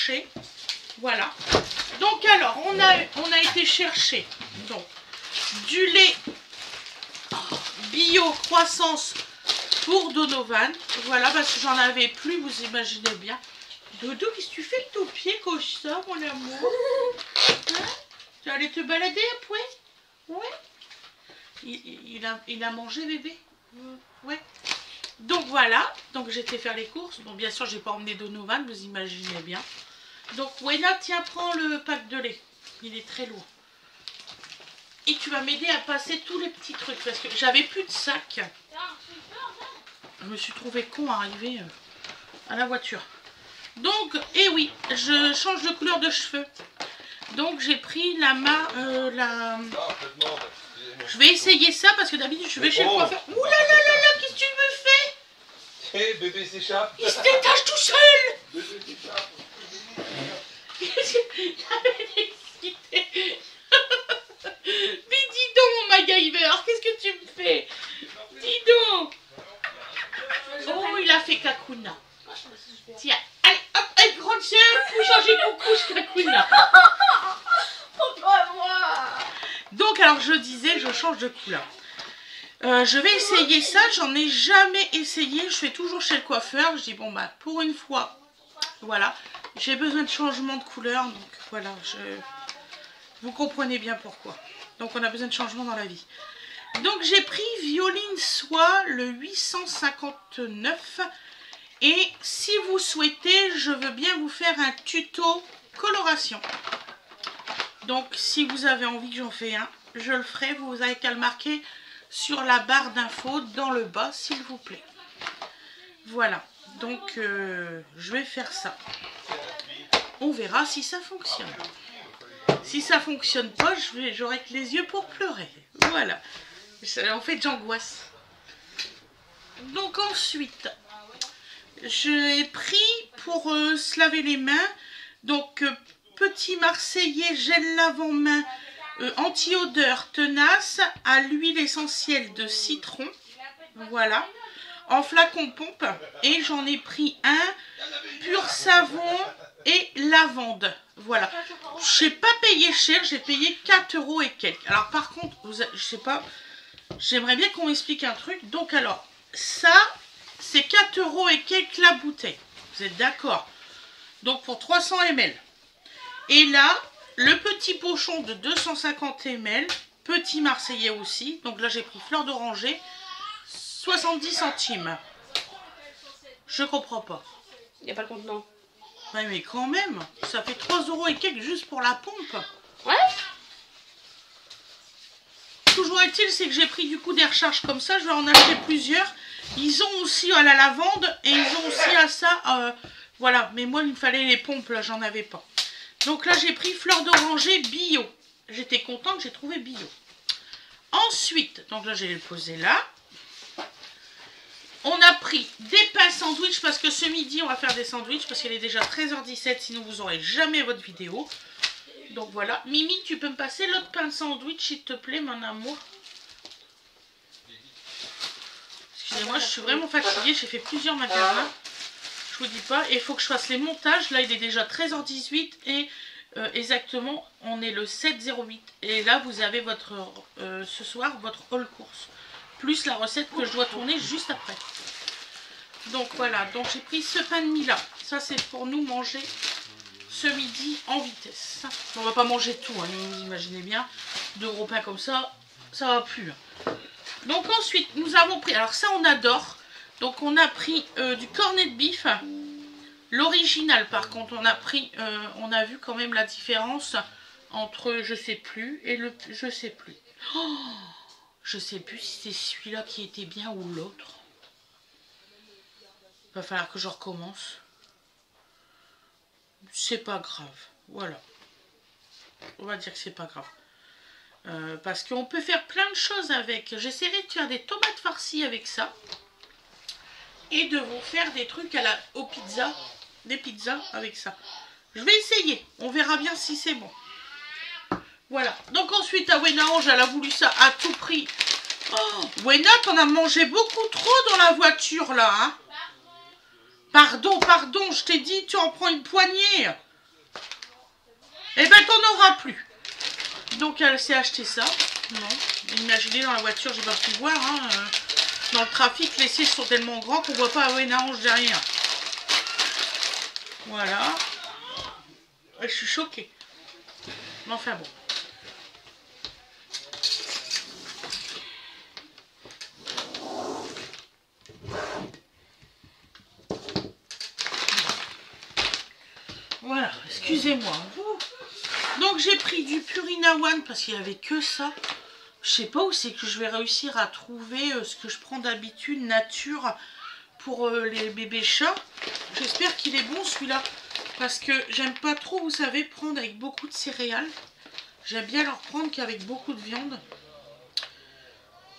marché. Voilà. Donc alors, on a été chercher donc, du lait bio croissance pour Donovan. Voilà, parce que j'en avais plus, vous imaginez bien. Dodo, qu'est-ce que tu fais avec ton pied comme ça, mon amour? Hein? Tu vas aller te balader après? Ouais. Il a mangé, bébé? Ouais. Donc voilà, donc j'étais faire les courses. Bon, bien sûr, j'ai pas emmené Donovan, vous imaginez bien. Donc, Wena, tiens, prends le pack de lait. Il est très lourd. Et tu vas m'aider à passer tous les petits trucs, parce que j'avais plus de sac. Je me suis trouvé con à arriver à la voiture. Donc, et oui, je change de couleur de cheveux. Donc, j'ai pris Je vais essayer ça, parce que d'habitude, je vais chez le coiffeur. Ouh là là là là, qu'est-ce que tu me fais? Hé, bébé s'échappe. Il se détache tout seul. Bébé s'échappe. J'avais excité. Mais dis donc, mon MacGyver, qu'est-ce que tu me fais? Dis donc. Oh, il a fait Kakuna. Tiens, allez, hop, allez, grande soeur, vous changez vos couches, Kakuna. Donc, alors, je disais, je change de couleur. Je vais essayer ça, j'en ai jamais essayé, je fais toujours chez le coiffeur. Je dis, bon, bah, pour une fois, voilà, j'ai besoin de changement de couleur, donc voilà, vous comprenez bien pourquoi. Donc, on a besoin de changement dans la vie. Donc, j'ai pris Violine Soie, le 859. Et si vous souhaitez, je veux bien vous faire un tuto coloration. Donc, si vous avez envie que j'en fasse un, je le ferai. Vous avez qu'à le marquer sur la barre d'infos dans le bas, s'il vous plaît. Voilà. Donc, je vais faire ça. On verra si ça fonctionne. Si ça fonctionne pas, j'aurai que les yeux pour pleurer. Voilà. En fait, j'angoisse. Donc, ensuite, j'ai pris pour se laver les mains. Donc, petit Marseillais gel lavant-main anti-odeur tenace à l'huile essentielle de citron. Voilà. En flacon pompe. Et j'en ai pris un pur savon et lavande. Voilà. Je n'ai pas payé cher. J'ai payé 4 € et quelques. Alors, par contre, je sais pas. J'aimerais bien qu'on m'explique un truc. Donc, alors, ça, c'est 4 € et quelques la bouteille. Vous êtes d'accord? Donc, pour 300 ml. Et là, le petit pochon de 250 ml, petit Marseillais aussi. Donc là, j'ai pris fleur d'oranger, 70 centimes. Je comprends pas. Il n'y a pas le contenant. Ouais, mais quand même, ça fait 3 € et quelques juste pour la pompe. Ouais. Toujours est-il, c'est que j'ai pris du coup des recharges comme ça. Je vais en acheter plusieurs. Ils ont aussi à la lavande et ils ont aussi à ça. Voilà, mais moi, il me fallait les pompes, là, j'en avais pas. Donc là, j'ai pris fleur d'oranger bio. J'étais contente, j'ai trouvé bio. Ensuite, donc là, j'ai le posé là. On a pris des pains sandwich parce que ce midi, on va faire des sandwichs parce qu'il est déjà 13h17, sinon vous n'aurez jamais votre vidéo. Donc voilà. Mimi, tu peux me passer l'autre pain sandwich, s'il te plaît, mon amour? Excusez-moi, je suis vraiment fatiguée. J'ai fait plusieurs magasins. Je vous dis pas. Et il faut que je fasse les montages. Là, il est déjà 13h18 et exactement, on est le 7/08. Et là, vous avez votre ce soir, votre haul course. Plus la recette que je dois tourner juste après. Donc voilà. Donc j'ai pris ce pain de mie là. Ça, c'est pour nous manger ce midi en vitesse. On va pas manger tout, hein, vous imaginez bien. 2 gros pains comme ça, ça va plus. Donc ensuite, nous avons pris, alors ça on adore. Donc on a pris du cornet de bif. L'original par contre, on a pris, on a vu quand même la différence entre je sais plus et le je sais plus. Oh, je sais plus si c'est celui-là qui était bien ou l'autre. Va falloir que je recommence. C'est pas grave, voilà. On va dire que c'est pas grave. Parce qu'on peut faire plein de choses avec. J'essaierai de faire des tomates farcies avec ça. Et de vous faire des trucs aux pizzas. Des pizzas avec ça. Je vais essayer. On verra bien si c'est bon. Voilà. Donc ensuite, à Wena Ange, elle a voulu ça à tout prix. Oh, Wena, t'en as mangé beaucoup trop dans la voiture là. Hein? Pardon, je t'ai dit, tu en prends une poignée. Eh ben, t'en auras plus. Donc, elle s'est acheté ça. Non, imaginez dans la voiture, j'ai pas pu voir. Hein, dans le trafic, les sièges sont tellement grands qu'on voit pas une hanche derrière. Voilà. Je suis choquée. Mais enfin bon. Voilà, excusez-moi. Donc j'ai pris du Purina One parce qu'il n'y avait que ça. Je sais pas où c'est que je vais réussir à trouver ce que je prends d'habitude, nature, pour les bébés chats. J'espère qu'il est bon celui-là. Parce que j'aime pas trop, vous savez, prendre avec beaucoup de céréales. J'aime bien leur prendre qu'avec beaucoup de viande.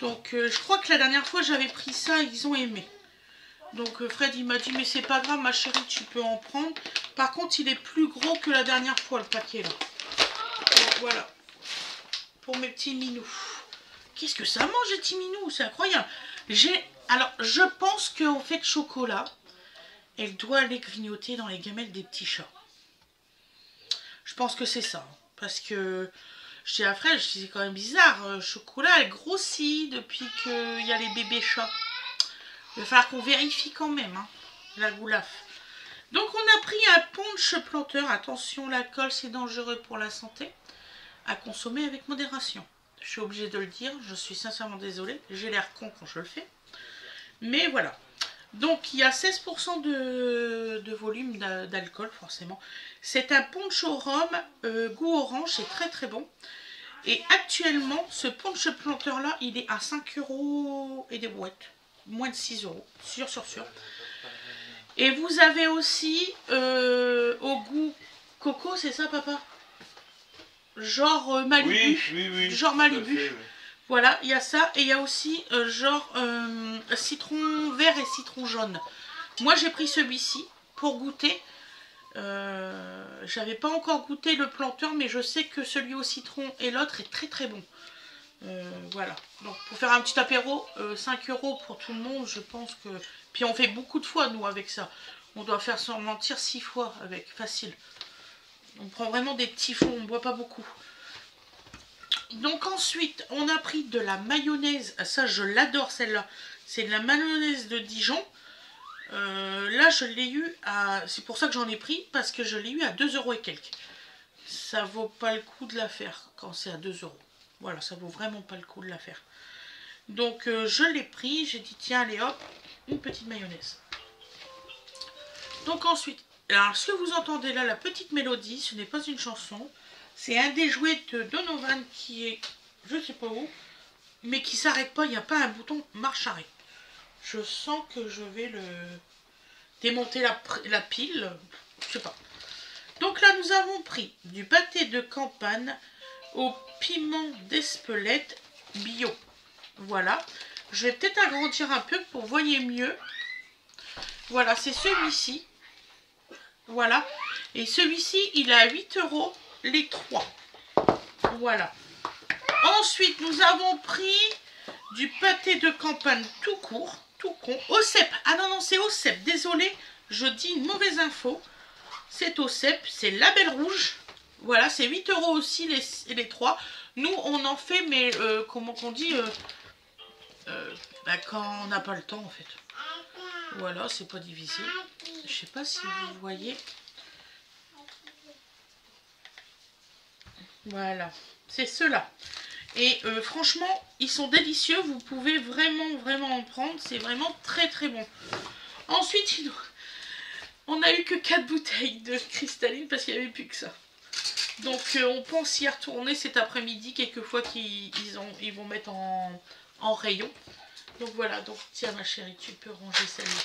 Donc je crois que la dernière fois j'avais pris ça, ils ont aimé. Donc Fred il m'a dit mais c'est pas grave ma chérie, tu peux en prendre. Par contre il est plus gros que la dernière fois le paquet là. Donc voilà. Pour mes petits minous. Qu'est-ce que ça mange les petits minous? C'est incroyable. Alors je pense qu'en fait chocolat, elle doit aller grignoter dans les gamelles des petits chats. Je pense que c'est ça. Parce que je dis à Fred, je dis c'est quand même bizarre. Chocolat elle grossit depuis qu'il y a les bébés chats. Il va falloir qu'on vérifie quand même, hein, la goulaf. Donc on a pris un punch planteur. Attention, l'alcool c'est dangereux pour la santé. À consommer avec modération. Je suis obligée de le dire, je suis sincèrement désolée. J'ai l'air con quand je le fais. Mais voilà. Donc il y a 16% de volume d'alcool forcément. C'est un punch au rhum goût orange, c'est très très bon. Et actuellement, ce punch planteur là, il est à 5 € et des brouettes. Moins de 6 €, sûr. Et vous avez aussi au goût coco, c'est ça papa? Genre Malibu. Oui. Genre Malibu. Fait, oui. Voilà, il y a ça. Et il y a aussi genre citron vert et citron jaune. Moi j'ai pris celui-ci pour goûter. J'avais pas encore goûté le planteur, mais je sais que celui au citron et l'autre est très très bon. Voilà, donc pour faire un petit apéro, 5 € pour tout le monde, je pense que... Puis on fait beaucoup de fois, nous, avec ça. On doit faire sans mentir 6 fois avec, facile. On prend vraiment des petits fonds, on ne boit pas beaucoup. Donc ensuite, on a pris de la mayonnaise. Ça, je l'adore, celle-là. C'est de la mayonnaise de Dijon. Là, je l'ai eu à... C'est pour ça que j'en ai pris, parce que je l'ai eu à 2 € et quelques. Ça vaut pas le coup de la faire quand c'est à 2 €. Voilà, ça vaut vraiment pas le coup de la faire. Donc je l'ai pris, j'ai dit tiens allez hop, une petite mayonnaise. Donc ensuite, alors ce que vous entendez là, la petite mélodie, ce n'est pas une chanson. C'est un des jouets de Donovan qui est, je sais pas où, mais qui s'arrête pas, il n'y a pas un bouton marche arrêt. Je sens que je vais le démonter la pile, je sais pas. Donc là nous avons pris du pâté de campagne au piment d'Espelette bio. Voilà. Je vais peut-être agrandir un peu pour que vous voyez mieux. Voilà, c'est celui-ci. Voilà. Et celui-ci, il est à 8 € les 3. Voilà. Ensuite, nous avons pris du pâté de campagne tout court, tout con. Au cèpe. Ah non, c'est au cèpe. Désolé, je dis une mauvaise info. C'est au cèpe. C'est label rouge. Voilà, c'est 8 € aussi les 3. Nous, on en fait, mais comment on dit quand on n'a pas le temps, en fait. Voilà, c'est pas divisé. Je sais pas si vous voyez. Voilà, c'est ceux-là. Et franchement, ils sont délicieux. Vous pouvez vraiment en prendre. C'est vraiment très très bon. Ensuite, on n'a eu que 4 bouteilles de cristalline parce qu'il n'y avait plus que ça. Donc on pense y retourner cet après-midi, quelquefois qu'ils vont mettre en rayon. Donc voilà, donc tiens ma chérie, tu peux ranger celle-là.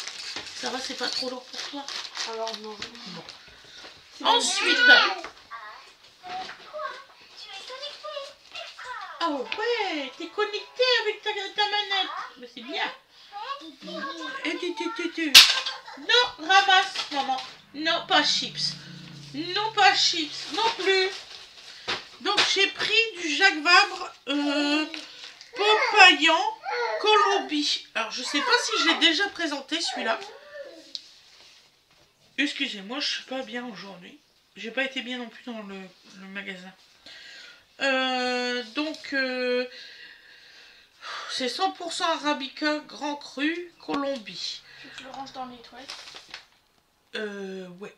Ça va, c'est pas trop lourd pour toi? Alors non. Bon. Ensuite... Oh ouais, t'es connecté avec ta manette. Mais c'est bien. Non, ramasse, maman. Non, pas chips. Non, pas chips. Non plus. Donc, j'ai pris du Jacques Vabre Popayan Colombie. Alors, je sais pas si j'ai déjà présenté celui-là. Excusez-moi, je suis pas bien aujourd'hui. J'ai pas été bien non plus dans le magasin. C'est 100% Arabica Grand Cru Colombie. Tu le ranges dans les toilettes? Ouais,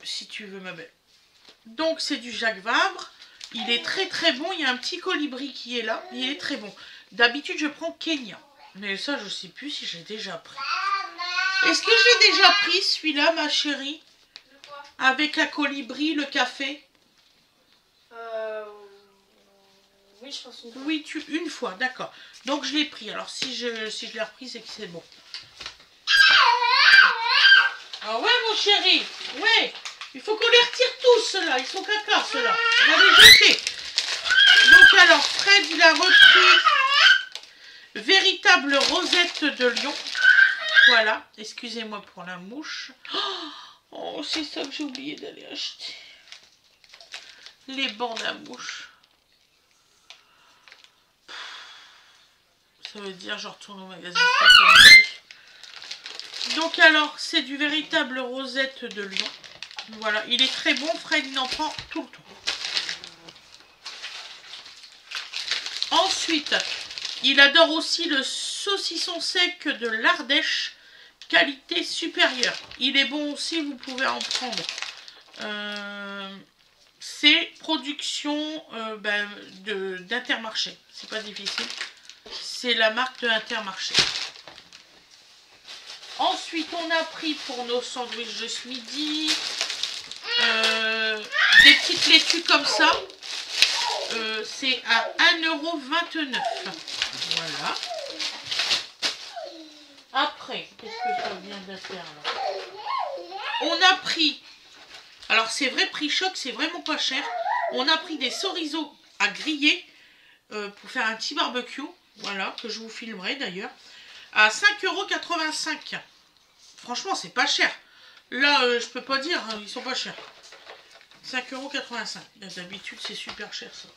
si tu veux ma belle. Donc c'est du Jacques Vabre. Il est très très bon. Il y a un petit colibri qui est là. Il est très bon. D'habitude je prends Kenya. Mais ça je sais plus si j'ai déjà pris. Est-ce que j'ai déjà pris celui-là ma chérie? De quoi? Avec la colibri, le café? Oui, je pense une fois. Oui, une fois, d'accord. Donc je l'ai pris. Alors si je l'ai repris, c'est que c'est bon. Ah ouais mon chéri, ouais. Il faut qu'on les retire tous ceux-là. Ils sont caca ceux-là. On va les jeter. Donc alors Fred il a repris véritable rosette de lion. Voilà. Excusez-moi pour la mouche. Oh c'est ça que j'ai oublié d'aller acheter. Les bandes à mouche. Ça veut dire je retourne au magasin. Donc alors c'est du véritable rosette de lion. Voilà, il est très bon. Fred il en prend tout le temps. Ensuite, il adore aussi le saucisson sec de l'Ardèche, qualité supérieure. Il est bon aussi, vous pouvez en prendre. C'est production d'Intermarché. C'est pas difficile. C'est la marque de Intermarché. Ensuite, on a pris pour nos sandwichs de ce midi des petites laitues comme ça. C'est à 1,29 €. Voilà. Après, qu'est-ce que ça vient de faire là? On a pris, alors c'est vrai prix choc, c'est vraiment pas cher. On a pris des chorizo à griller pour faire un petit barbecue. Voilà, que je vous filmerai d'ailleurs. À 5,85 €. Franchement, c'est pas cher. Là, je peux pas dire, hein, ils sont pas chers. 5,85 €. D'habitude, c'est super cher ça.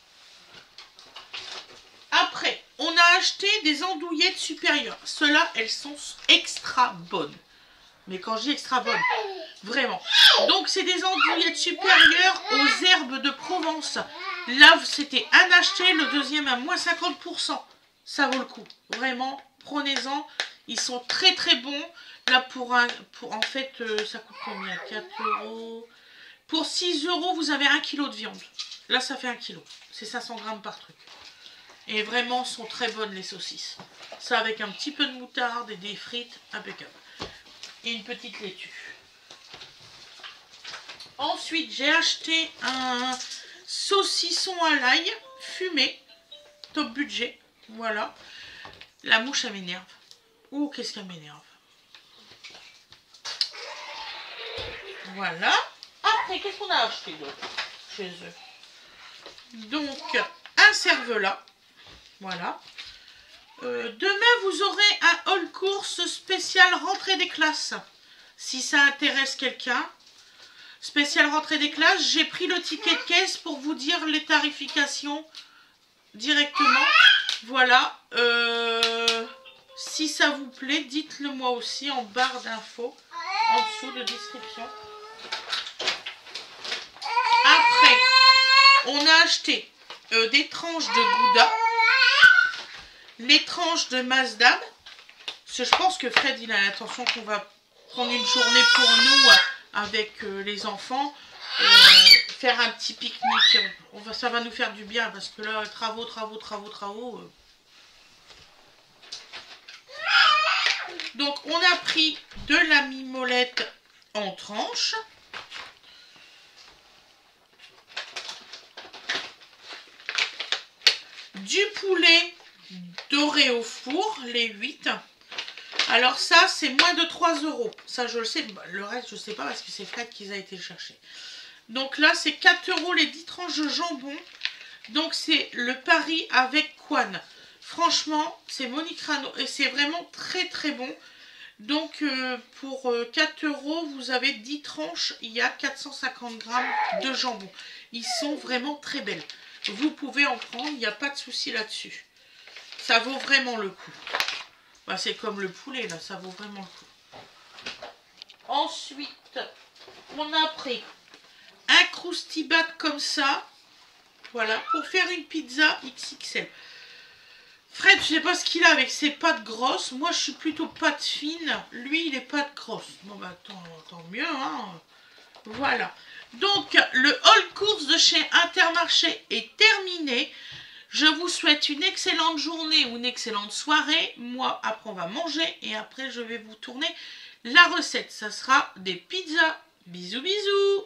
Après, on a acheté des andouillettes supérieures. Ceux-là, elles sont extra bonnes. Mais quand je dis extra bonnes, vraiment. Donc, c'est des andouillettes supérieures aux herbes de Provence. Là, c'était un acheté, le deuxième à moins 50%. Ça vaut le coup. Vraiment, prenez-en. Ils sont très très bons. Là, en fait, ça coûte combien? 4 €. Pour 6 €, vous avez 1 kg de viande. Là, ça fait 1 kg. C'est 500 grammes par truc. Et vraiment, sont très bonnes les saucisses. Ça avec un petit peu de moutarde et des frites, impeccable. Et une petite laitue. Ensuite, j'ai acheté un saucisson à l'ail fumé. Top budget. Voilà. La mouche, elle m'énerve. Oh, qu'est-ce qu'elle m'énerve. Voilà. Après, qu'est-ce qu'on a acheté d'autre chez eux? Donc, un cervelas. Voilà. Demain, vous aurez un haul course spécial rentrée des classes. Si ça intéresse quelqu'un. Spécial rentrée des classes. J'ai pris le ticket de caisse pour vous dire les tarifications directement. Voilà. Si ça vous plaît, dites-le moi aussi en barre d'infos. En dessous de description. Après, on a acheté des tranches de Gouda. Les tranches de Mazdam. Parce que je pense que Fred, il a l'intention qu'on va prendre une journée pour nous avec les enfants. Faire un petit pique-nique. Ça va nous faire du bien parce que là, travaux. Donc, on a pris de la mimolette en tranches. Du poulet doré au four, les 8. Alors ça, c'est moins de 3 €. Ça, je le sais. Le reste, je ne sais pas parce que c'est Fred qui les a été le chercher. Donc là, c'est 4 € les 10 tranches de jambon. Donc c'est le Paris avec Quan. Franchement, c'est Monique Rano et c'est vraiment très très bon. Donc pour 4 €, vous avez 10 tranches. Il y a 450 grammes de jambon. Ils sont vraiment très belles. Vous pouvez en prendre, il n'y a pas de souci là-dessus. Ça vaut vraiment le coup. Bah, c'est comme le poulet, là, ça vaut vraiment le coup. Ensuite, on a pris un croustibat comme ça. Voilà, pour faire une pizza XXL. Fred, je sais pas ce qu'il a avec ses pâtes grosses. Moi, je suis plutôt pâte fine. Lui, il est pâte grosse. Bon, bah, tant mieux, hein. Voilà. Donc, le haul course de chez Intermarché est terminé. Je vous souhaite une excellente journée ou une excellente soirée. Moi, après, on va manger et après, je vais vous tourner la recette. Ça sera des pizzas. Bisous, bisous.